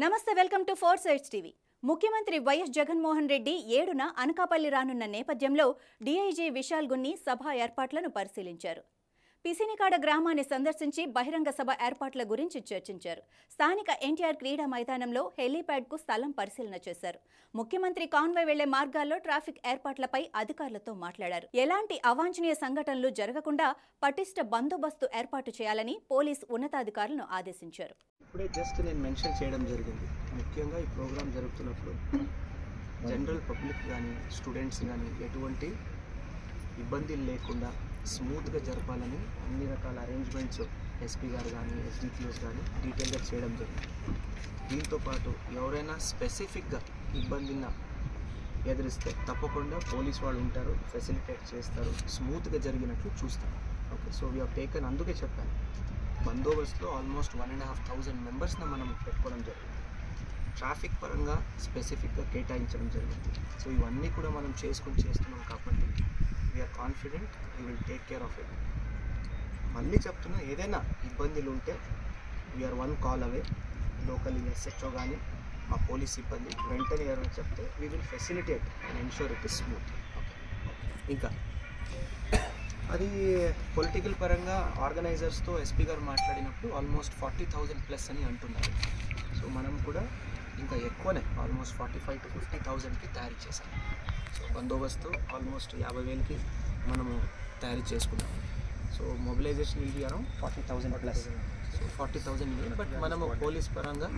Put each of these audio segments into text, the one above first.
నమస్తే, welcome to 4 sides TV. ముఖ్యమంత్రి YS Jaganmohan Reddy 7న Anakapalli రానున్న నేపథ్యంలో డీఐజీ విశాల్ గున్ని సభ ఏర్పాట్లను పరిశీలించారు. పిసినికాడ గ్రామాన్ని సందర్శించి బహిరంగ సభ ఏర్పాట్ల గురించి చర్చించారు. స్థానిక ఎన్టీఆర్ క్రీడా మైదానంలో హెలీప్యాడ్కు స్థలం పరిశీలన చేశారు. ముఖ్యమంత్రి కాన్వాయ్ వెళ్లే మార్గాల్లో ట్రాఫిక్ ఏర్పాట్లపై అధికారులతో మాట్లాడారు. ఎలాంటి అవాంఛనీయ సంఘటనలు జరగకుండా పటిష్ట బందోబస్తు ఏర్పాటు చేయాలని పోలీస్ ఉన్నతాధికారులను ఆదేశించారు. ఇప్పుడే జస్ట్ నేను మెన్షన్ చేయడం జరిగింది. ముఖ్యంగా ఈ ప్రోగ్రామ్ జరుగుతున్నప్పుడు జనరల్ పబ్లిక్ కానీ స్టూడెంట్స్ కానీ ఎటువంటి ఇబ్బందులు లేకుండా స్మూత్గా జరపాలని అన్ని రకాల అరేంజ్మెంట్స్ ఎస్పీ గారు కానీ ఎస్డిపిఓస్ కానీ డీటెయిల్గా చేయడం జరిగింది. దీంతోపాటు ఎవరైనా స్పెసిఫిక్గా ఇబ్బందిని ఎదిరిస్తే తప్పకుండా పోలీస్ వాళ్ళు ఉంటారు, ఫెసిలిటేట్ చేస్తారు, స్మూత్గా జరిగినట్లు చూస్తారు. Okay, so we have taken, అందుకే చెప్పాను బందోబస్తులో ఆల్మోస్ట్ 1,500 మెంబర్స్ని మనం పెట్టుకోవడం జరిగింది. ట్రాఫిక్ పరంగా స్పెసిఫిక్గా కేటాయించడం జరిగింది. సో ఇవన్నీ కూడా మనం చేస్తున్నాం కాబట్టి we're confident we will take care of it. మళ్ళీ చెప్తున్నా, ఏదైనా ఇబ్బందులు ఉంటే we're 1 call away. Local SHO కానీ మా పోలీస్ సిబ్బంది వెంటనే ఎవరైనా చెప్తే we will facilitate and ensure it is smooth. ఇంకా అది పొలిటికల్ పరంగా ఆర్గనైజర్స్తో ఎస్పీ గారు మాట్లాడినప్పుడు ఆల్మోస్ట్ 40,000 ప్లస్ అని అంటున్నారు. సో మనం కూడా ఇంకా ఎక్కువనే ఆల్మోస్ట్ 45,000 to 50,000కి తయారు చేశాం. సో బందోబస్తు ఆల్మోస్ట్ 50,000కి మనము తయారు చేసుకున్నాం. సో మొబిలైజేషన్ ఇది అరౌండ్ 40,000 ప్లస్. సో 40,000, బట్ మనము పోలీస్ పరంగా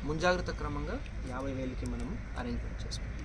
ముంజాగ్రత్త క్రమంగా 50,000కి మనము అరేంజ్మెంట్ చేసుకున్నాం.